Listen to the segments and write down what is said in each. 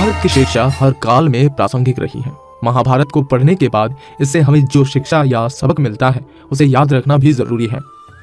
महाभारत की शिक्षा हर काल में प्रासंगिक रही है। महाभारत को पढ़ने के बाद इससे हमें जो शिक्षा या सबक मिलता है उसे याद रखना भी जरूरी है।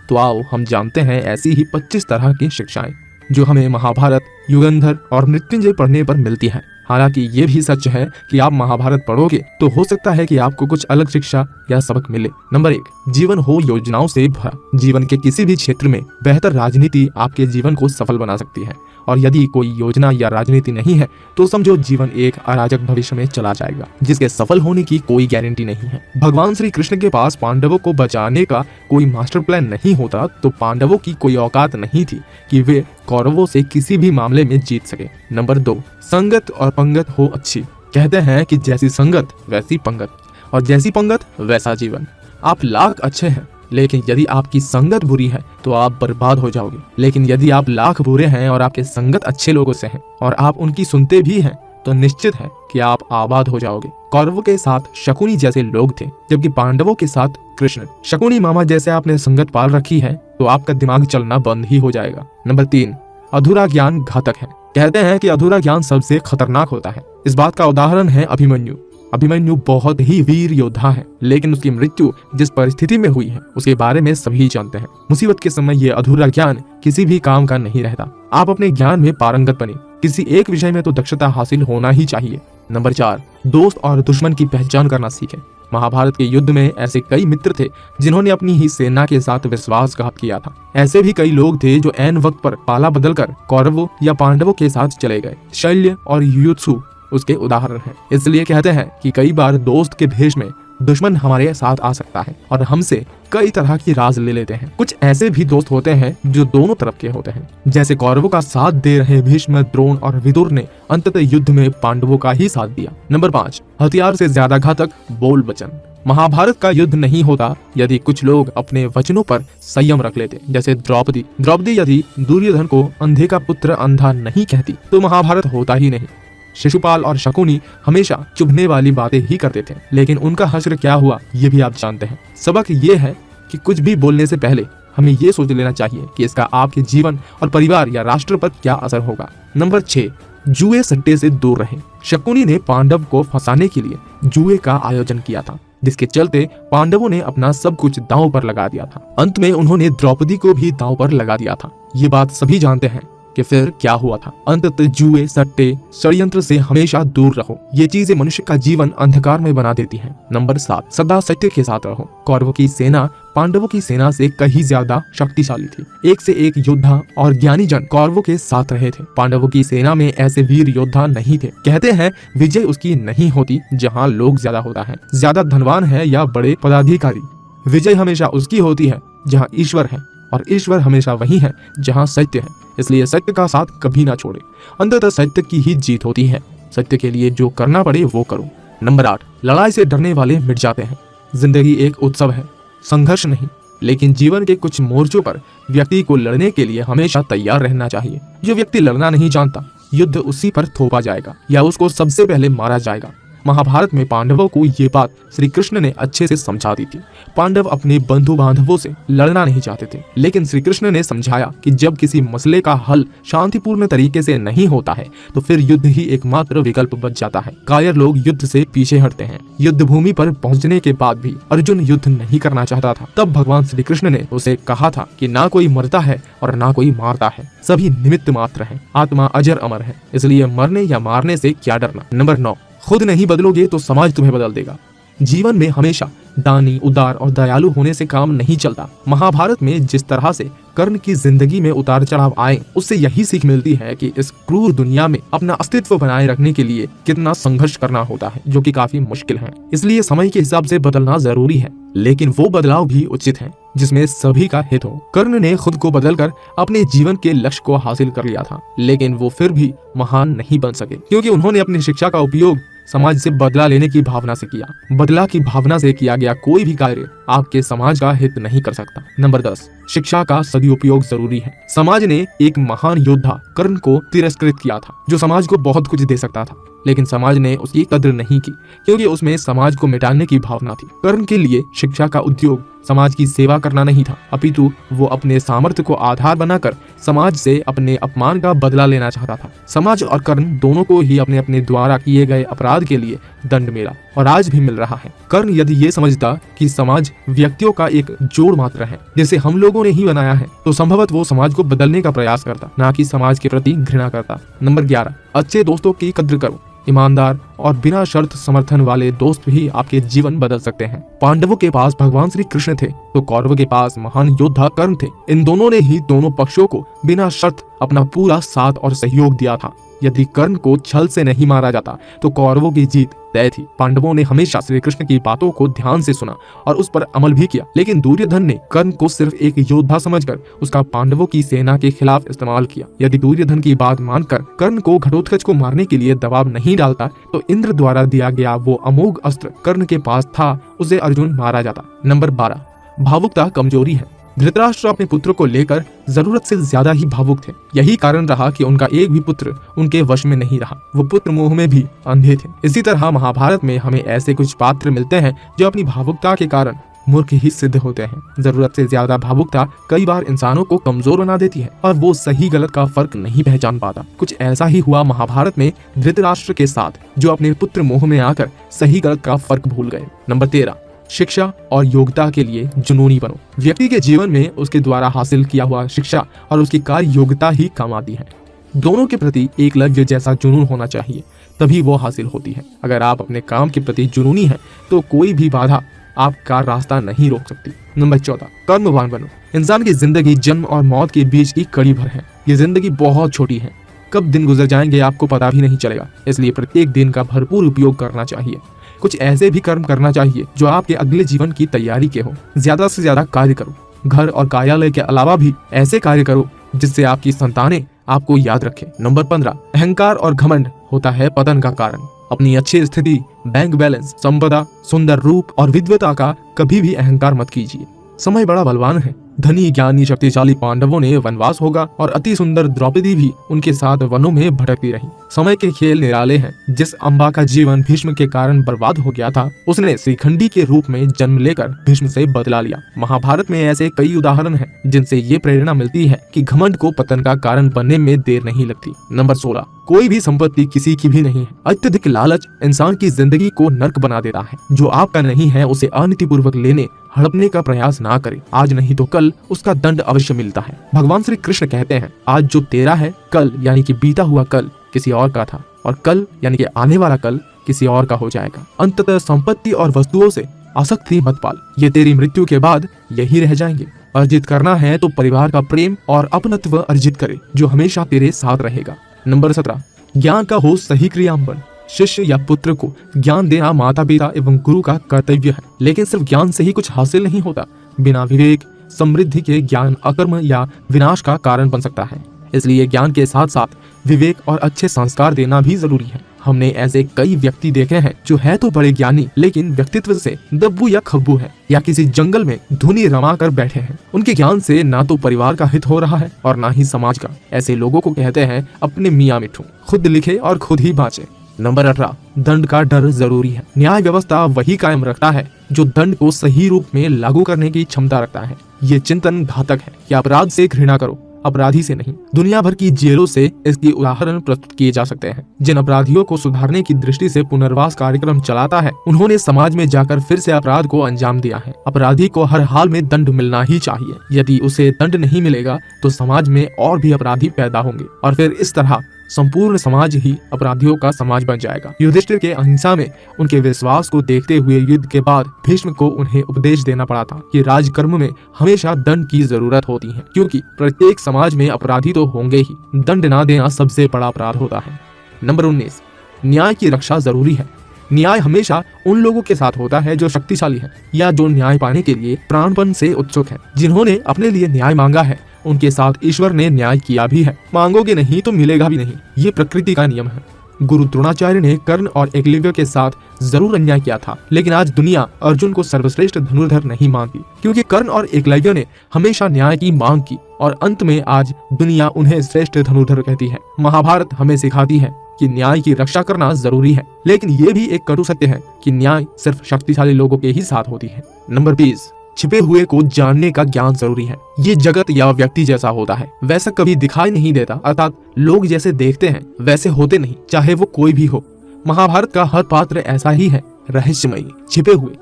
तो आओ हम जानते हैं ऐसी ही 25 तरह की शिक्षाएं जो हमें महाभारत, युगंधर और मृत्युंजय पढ़ने पर मिलती हैं। हालांकि ये भी सच है कि आप महाभारत पढ़ोगे तो हो सकता है कि आपको कुछ अलग शिक्षा या सबक मिले। नंबर 1, जीवन हो योजनाओं से भरा। जीवन के किसी भी क्षेत्र में बेहतर राजनीति आपके जीवन को सफल बना सकती है, और यदि कोई योजना या राजनीति नहीं है तो समझो जीवन एक अराजक भविष्य में चला जाएगा जिसके सफल होने की कोई गारंटी नहीं है। भगवान श्री कृष्ण के पास पांडवों को बचाने का कोई मास्टर प्लान नहीं होता तो पांडवों की कोई औकात नहीं थी कि वे कौरवों से किसी भी मामले में जीत सके। नंबर 2, संगत और पंगत हो अच्छी। कहते हैं कि जैसी संगत वैसी पंगत, और जैसी पंगत वैसा जीवन। आप लाख अच्छे हैं लेकिन यदि आपकी संगत बुरी है तो आप बर्बाद हो जाओगे, लेकिन यदि आप लाख बुरे हैं और आपके संगत अच्छे लोगों से हैं और आप उनकी सुनते भी हैं तो निश्चित है कि आप आबाद हो जाओगे। कौरवों के साथ शकुनी जैसे लोग थे जबकि पांडवों के साथ कृष्ण। शकुनी मामा जैसे आपने संगत पाल रखी है तो आपका दिमाग चलना बंद ही हो जाएगा। नंबर 3, अधूरा ज्ञान घातक है। कहते हैं कि अधूरा ज्ञान सबसे खतरनाक होता है। इस बात का उदाहरण है अभिमन्यु। अभिमन्यु बहुत ही वीर योद्धा है, लेकिन उसकी मृत्यु जिस परिस्थिति में हुई है उसके बारे में सभी जानते हैं। मुसीबत के समय ये अधूरा ज्ञान किसी भी काम का नहीं रहता। आप अपने ज्ञान में पारंगत बने, किसी एक विषय में तो दक्षता हासिल होना ही चाहिए। नंबर 4, दोस्त और दुश्मन की पहचान करना सीखें। महाभारत के युद्ध में ऐसे कई मित्र थे जिन्होंने अपनी ही सेना के साथ विश्वासघात किया था। ऐसे भी कई लोग थे जो ऐन वक्त पर पाला बदलकर कौरवों या पांडवों के साथ चले गए। शल्य और युयुत्सु उसके उदाहरण हैं। इसलिए कहते हैं कि कई बार दोस्त के भेष में दुश्मन हमारे साथ आ सकता है और हमसे कई तरह की राज ले लेते हैं। कुछ ऐसे भी दोस्त होते हैं जो दोनों तरफ के होते हैं, जैसे कौरवों का साथ दे रहे भीष्म, द्रोण और विदुर ने अंततः युद्ध में पांडवों का ही साथ दिया। नंबर 5, हथियार से ज्यादा घातक बोल वचन। महाभारत का युद्ध नहीं होता यदि कुछ लोग अपने वचनों पर संयम रख लेते। जैसे द्रौपदी यदि दुर्योधन को अंधे का पुत्र अंधा नहीं कहती तो महाभारत होता ही नहीं। शिशुपाल और शकुनी हमेशा चुभने वाली बातें ही करते थे, लेकिन उनका हश्र क्या हुआ ये भी आप जानते हैं। सबक ये है कि कुछ भी बोलने से पहले हमें ये सोच लेना चाहिए कि इसका आपके जीवन और परिवार या राष्ट्र पर क्या असर होगा। नंबर 6, जुए सट्टे से दूर रहें। शकुनी ने पांडव को फंसाने के लिए जुए का आयोजन किया था, जिसके चलते पांडवों ने अपना सब कुछ दांव पर लगा दिया था। अंत में उन्होंने द्रौपदी को भी दांव पर लगा दिया था। ये बात सभी जानते हैं कि फिर क्या हुआ था। अंततः जुए, सट्टे, षड्यंत्र से हमेशा दूर रहो। ये चीजें मनुष्य का जीवन अंधकार में बना देती हैं। नंबर 7, सदा सत्य के साथ रहो। कौरवों की सेना पांडवों की सेना से कहीं ज्यादा शक्तिशाली थी। एक से एक योद्धा और ज्ञानी जन कौरवों के साथ रहे थे। पांडवों की सेना में ऐसे वीर योद्धा नहीं थे। कहते हैं विजय उसकी नहीं होती जहाँ लोग ज्यादा होता है, ज्यादा धनवान है या बड़े पदाधिकारी। विजय हमेशा उसकी होती है जहाँ ईश्वर है, और ईश्वर हमेशा वही है जहाँ सत्य है। इसलिए सत्य का साथ कभी ना छोड़े। अंततः सत्य की ही जीत होती है। सत्य के लिए जो करना पड़े वो करो। नंबर 8, लड़ाई से डरने वाले मिट जाते हैं। जिंदगी एक उत्सव है, संघर्ष नहीं। लेकिन जीवन के कुछ मोर्चों पर व्यक्ति को लड़ने के लिए हमेशा तैयार रहना चाहिए। जो व्यक्ति लड़ना नहीं जानता, युद्ध उसी पर थोपा जाएगा या उसको सबसे पहले मारा जाएगा। महाभारत में पांडवों को ये बात श्री कृष्ण ने अच्छे से समझा दी थी। पांडव अपने बंधु बांधवों से लड़ना नहीं चाहते थे, लेकिन श्री कृष्ण ने समझाया कि जब किसी मसले का हल शांतिपूर्ण तरीके से नहीं होता है तो फिर युद्ध ही एकमात्र विकल्प बच जाता है। कायर लोग युद्ध से पीछे हटते हैं। युद्ध भूमि पर पहुंचने के बाद भी अर्जुन युद्ध नहीं करना चाहता था। तब भगवान श्री कृष्ण ने उसे कहा था कि ना कोई मरता है और ना कोई मारता है, सभी निमित्त मात्र है। आत्मा अजर अमर है, इसलिए मरने या मारने से क्या डरना। नंबर 9, खुद नहीं बदलोगे तो समाज तुम्हें बदल देगा। जीवन में हमेशा दानी, उदार और दयालु होने से काम नहीं चलता। महाभारत में जिस तरह से कर्ण की जिंदगी में उतार चढ़ाव आए, उससे यही सीख मिलती है कि इस क्रूर दुनिया में अपना अस्तित्व बनाए रखने के लिए कितना संघर्ष करना होता है, जो कि काफी मुश्किल है। इसलिए समय के हिसाब से बदलना जरूरी है, लेकिन वो बदलाव भी उचित है जिसमें सभी का हित हो। कर्ण ने खुद को बदलकर अपने जीवन के लक्ष्य को हासिल कर लिया था, लेकिन वो फिर भी महान नहीं बन सके क्योंकि उन्होंने अपनी शिक्षा का उपयोग समाज से बदला लेने की भावना से किया। बदला की भावना से किया गया कोई भी कार्य आपके समाज का हित नहीं कर सकता। नंबर 10, शिक्षा का सदुपयोग जरूरी है। समाज ने एक महान योद्धा कर्ण को तिरस्कृत किया था, जो समाज को बहुत कुछ दे सकता था, लेकिन समाज ने उसकी कद्र नहीं की क्योंकि उसमें समाज को मिटाने की भावना थी। कर्ण के लिए शिक्षा का उद्योग समाज की सेवा करना नहीं था, अपितु वो अपने सामर्थ्य को आधार बनाकर समाज से अपने अपमान का बदला लेना चाहता था। समाज और कर्ण दोनों को ही अपने अपने द्वारा किए गए अपराध के लिए दंड मिला और आज भी मिल रहा है। कर्ण यदि ये समझता कि समाज व्यक्तियों का एक जोड़ मात्र है जिसे हम लोगों ने ही बनाया है, तो संभवतः वो समाज को बदलने का प्रयास करता, ना कि समाज के प्रति घृणा करता। नंबर 11, अच्छे दोस्तों की कद्र करो। ईमानदार और बिना शर्त समर्थन वाले दोस्त ही आपके जीवन बदल सकते हैं। पांडवों के पास भगवान श्री कृष्ण थे तो कौरवों के पास महान योद्धा कर्ण थे। इन दोनों ने ही दोनों पक्षों को बिना शर्त अपना पूरा साथ और सहयोग दिया था। यदि कर्ण को छल से नहीं मारा जाता तो कौरवों की जीत तय थी। पांडवों ने हमेशा श्री कृष्ण की बातों को ध्यान से सुना और उस पर अमल भी किया, लेकिन दुर्योधन ने कर्ण को सिर्फ एक योद्धा समझकर उसका पांडवों की सेना के खिलाफ इस्तेमाल किया। यदि दुर्योधन की बात मानकर कर्ण को घटोत्कच को मारने के लिए दबाव नहीं डालता तो इंद्र द्वारा दिया गया वो अमोघ अस्त्र कर्ण के पास था, उसे अर्जुन मारा जाता। नंबर 12, भावुकता कमजोरी है। धृतराष्ट्र अपने पुत्र को लेकर जरूरत से ज्यादा ही भावुक थे। यही कारण रहा कि उनका एक भी पुत्र उनके वश में नहीं रहा। वो पुत्र मोह में भी अंधे थे। इसी तरह महाभारत में हमें ऐसे कुछ पात्र मिलते हैं जो अपनी भावुकता के कारण मूर्ख ही सिद्ध होते हैं। जरूरत से ज्यादा भावुकता कई बार इंसानों को कमजोर बना देती है और वो सही गलत का फर्क नहीं पहचान पाता। कुछ ऐसा ही हुआ महाभारत में धृतराष्ट्र के साथ, जो अपने पुत्र मोह में आकर सही गलत का फर्क भूल गए। नंबर 13, शिक्षा और योग्यता के लिए जुनूनी बनो। व्यक्ति के जीवन में उसके द्वारा हासिल किया हुआ शिक्षा और उसकी कार्य योग्यता ही काम आती है। दोनों के प्रति एकलव्य जैसा जुनून होना चाहिए, तभी वो हासिल होती है। अगर आप अपने काम के प्रति जुनूनी हैं तो कोई भी बाधा आपका रास्ता नहीं रोक सकती। नंबर 14, कर्मवान बनो। इंसान की जिंदगी जन्म और मौत के बीच की कड़ी भर है। ये जिंदगी बहुत छोटी है, कब दिन गुजर जाएंगे आपको पता भी नहीं चलेगा, इसलिए प्रत्येक दिन का भरपूर उपयोग करना चाहिए। कुछ ऐसे भी कर्म करना चाहिए जो आपके अगले जीवन की तैयारी के हो। ज्यादा से ज्यादा कार्य करो। घर और कार्यालय के अलावा भी ऐसे कार्य करो जिससे आपकी संतानें आपको याद रखें। नंबर 15, अहंकार और घमंड होता है पतन का कारण। अपनी अच्छी स्थिति, बैंक बैलेंस, संपदा, सुंदर रूप और विद्वता का कभी भी अहंकार मत कीजिए। समय बड़ा बलवान है। धनी, ज्ञानी, शक्तिशाली पांडवों ने वनवास होगा और अति सुंदर द्रौपदी भी उनके साथ वनों में भटकती रही। समय के खेल निराले हैं। जिस अम्बा का जीवन भीष्म के कारण बर्बाद हो गया था, उसने श्रीखंडी के रूप में जन्म लेकर भीष्म से बदला लिया। महाभारत में ऐसे कई उदाहरण हैं जिनसे ये प्रेरणा मिलती है कि घमंड को पतन का कारण बनने में देर नहीं लगती। नंबर 16, कोई भी संपत्ति किसी की भी नहीं है। अत्यधिक लालच इंसान की जिंदगी को नर्क बना देता है। जो आपका नहीं है उसे अनीतिपूर्वक लेने, हड़पने का प्रयास ना करे। आज नहीं तो कल उसका दंड अवश्य मिलता है। भगवान श्री कृष्ण कहते हैं, आज जो तेरा है, कल यानी कि बीता हुआ कल किसी और का था और कल यानी कि आने वाला कल किसी और का हो जाएगा। अंततः संपत्ति और वस्तुओं से आसक्ति मत पाल, ये तेरी मृत्यु के बाद यही रह जाएंगे। अर्जित करना है तो परिवार का प्रेम और अपनत्व अर्जित करे, जो हमेशा तेरे साथ रहेगा। नंबर 17, ज्ञान का हो सही क्रियान्वयन। शिष्य या पुत्र को ज्ञान देना माता पिता एवं गुरु का कर्तव्य है, लेकिन सिर्फ ज्ञान से ही कुछ हासिल नहीं होता। बिना विवेक समृद्धि के ज्ञान अकर्म या विनाश का कारण बन सकता है। इसलिए ज्ञान के साथ साथ विवेक और अच्छे संस्कार देना भी जरूरी है। हमने ऐसे कई व्यक्ति देखे हैं जो है तो बड़े ज्ञानी, लेकिन व्यक्तित्व से दब्बू या खब्बू है या किसी जंगल में धुनी रमा कर बैठे हैं। उनके ज्ञान से ना तो परिवार का हित हो रहा है और ना ही समाज का। ऐसे लोगों को कहते हैं अपने मियाँ मिठू, खुद लिखे और खुद ही बाँचे। नंबर 18, दंड का डर जरूरी है। न्याय व्यवस्था वही कायम रखता है जो दंड को सही रूप में लागू करने की क्षमता रखता है। ये चिंतन घातक है कि अपराध से घृणा करो, अपराधी से नहीं। दुनिया भर की जेलों से इसकी उदाहरण प्रस्तुत किए जा सकते हैं। जिन अपराधियों को सुधारने की दृष्टि से पुनर्वास कार्यक्रम चलाता है, उन्होंने समाज में जाकर फिर से अपराध को अंजाम दिया है। अपराधी को हर हाल में दंड मिलना ही चाहिए। यदि उसे दंड नहीं मिलेगा तो समाज में और भी अपराधी पैदा होंगे और फिर इस तरह संपूर्ण समाज ही अपराधियों का समाज बन जाएगा। युधिष्ठिर के अहिंसा में उनके विश्वास को देखते हुए युद्ध के बाद भीष्म को उन्हें उपदेश देना पड़ा था कि राजकर्म में हमेशा दंड की जरूरत होती है, क्योंकि प्रत्येक समाज में अपराधी तो होंगे ही। दंड ना देना सबसे बड़ा अपराध होता है। नंबर 19, न्याय की रक्षा जरूरी है। न्याय हमेशा उन लोगों के साथ होता है जो शक्तिशाली है या जो न्याय पाने के लिए प्राणपण से उत्सुक है। जिन्होंने अपने लिए न्याय मांगा है, उनके साथ ईश्वर ने न्याय किया भी है। मांगोगे नहीं तो मिलेगा भी नहीं, ये प्रकृति का नियम है। गुरु द्रोणाचार्य ने कर्ण और एकलव्य के साथ जरूर अन्याय किया था, लेकिन आज दुनिया अर्जुन को सर्वश्रेष्ठ धनुर्धर नहीं मानती, क्योंकि कर्ण और एकलव्य ने हमेशा न्याय की मांग की और अंत में आज दुनिया उन्हें श्रेष्ठ धनुर्धर कहती है। महाभारत हमें सिखाती है कि न्याय की रक्षा करना जरूरी है, लेकिन ये भी एक कटु सत्य है कि न्याय सिर्फ शक्तिशाली लोगों के ही साथ होती है। नंबर 20, छिपे हुए को जानने का ज्ञान जरूरी है। ये जगत या व्यक्ति जैसा होता है वैसा कभी दिखाई नहीं देता, अर्थात लोग जैसे देखते हैं वैसे होते नहीं, चाहे वो कोई भी हो। महाभारत का हर पात्र ऐसा ही है, रहस्यमयी।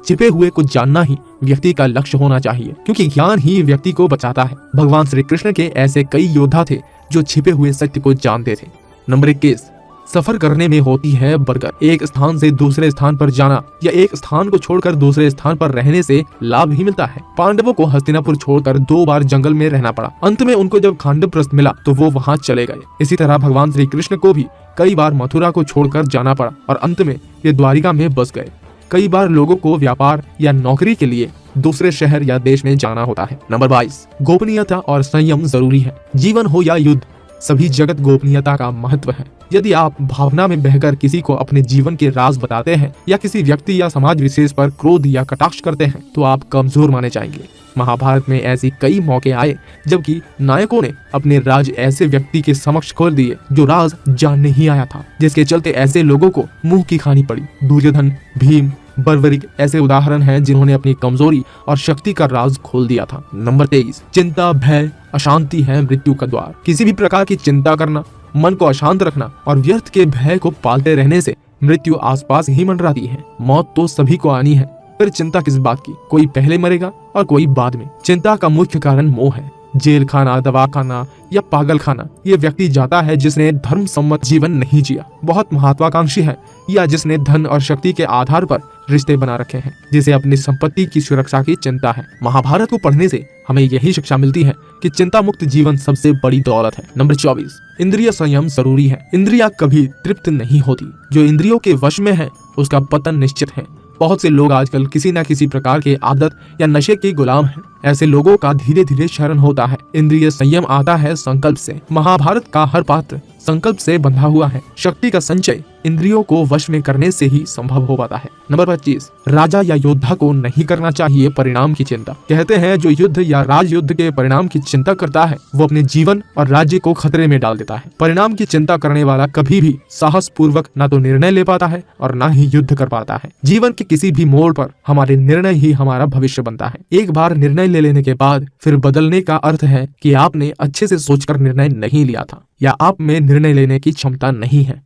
छिपे हुए को जानना ही व्यक्ति का लक्ष्य होना चाहिए, क्योंकि ज्ञान ही व्यक्ति को बचाता है। भगवान श्री कृष्ण के ऐसे कई योद्धा थे जो छिपे हुए सत्य को जानते थे। नंबर 21, सफर करने में होती है बरकत। एक स्थान से दूसरे स्थान पर जाना या एक स्थान को छोड़कर दूसरे स्थान पर रहने से लाभ ही मिलता है। पांडवों को हस्तिनापुर छोड़कर 2 बार जंगल में रहना पड़ा, अंत में उनको जब खांडवप्रस्थ मिला तो वो वहां चले गए। इसी तरह भगवान श्री कृष्ण को भी कई बार मथुरा को छोड़कर जाना पड़ा और अंत में ये द्वारिका में बस गए। कई बार लोगों को व्यापार या नौकरी के लिए दूसरे शहर या देश में जाना होता है। नंबर 22, गोपनीयता और संयम जरूरी है। जीवन हो या युद्ध, सभी जगत गोपनीयता का महत्व है। यदि आप भावना में बहकर किसी को अपने जीवन के राज बताते हैं या किसी व्यक्ति या समाज विशेष पर क्रोध या कटाक्ष करते हैं तो आप कमजोर माने जाएंगे। महाभारत में ऐसी कई मौके आए जबकि नायकों ने अपने राज ऐसे व्यक्ति के समक्ष खोल दिए जो राज जानने ही आया था, जिसके चलते ऐसे लोगों को मुंह की खानी पड़ी। दुर्योधन, भीम, बर्बरिक ऐसे उदाहरण हैं जिन्होंने अपनी कमजोरी और शक्ति का राज खोल दिया था। नंबर 23, चिंता, भय, अशांति है मृत्यु का द्वार। किसी भी प्रकार की चिंता करना, मन को अशांत रखना और व्यर्थ के भय को पालते रहने से मृत्यु आसपास ही मंडराती है। मौत तो सभी को आनी है, फिर चिंता किस बात की? कोई पहले मरेगा और कोई बाद में। चिंता का मुख्य कारण मोह है। जेल खाना, दवा खाना या पागल खाना ये व्यक्ति जाता है जिसने धर्म सम्मत जीवन नहीं जिया, बहुत महत्वाकांक्षी है, या जिसने धन और शक्ति के आधार पर रिश्ते बना रखे हैं, जिसे अपनी संपत्ति की सुरक्षा की चिंता है। महाभारत को पढ़ने से हमें यही शिक्षा मिलती है कि चिंता मुक्त जीवन सबसे बड़ी दौलत है। नंबर 24, इंद्रिय संयम जरूरी है। इंद्रियां कभी तृप्त नहीं होती। जो इंद्रियों के वश में है उसका पतन निश्चित है। बहुत से लोग आजकल किसी न किसी प्रकार के आदत या नशे के गुलाम हैं। ऐसे लोगों का धीरे धीरे शरण होता है। इंद्रिय संयम आता है संकल्प से। महाभारत का हर पात्र संकल्प से बंधा हुआ है। शक्ति का संचय इंद्रियों को वश में करने से ही संभव हो पाता है। नंबर 25, राजा या योद्धा को नहीं करना चाहिए परिणाम की चिंता। कहते हैं जो युद्ध या राजयुद्ध के परिणाम की चिंता करता है वो अपने जीवन और राज्य को खतरे में डाल देता है। परिणाम की चिंता करने वाला कभी भी साहस पूर्वक न तो निर्णय ले पाता है और न ही युद्ध कर पाता है। जीवन के किसी भी मोड़ पर हमारे निर्णय ही हमारा भविष्य बनता है। एक बार निर्णय ले लेने के बाद फिर बदलने का अर्थ है कि आपने अच्छे से सोचकर निर्णय नहीं लिया था या आप में निर्णय लेने की क्षमता नहीं है।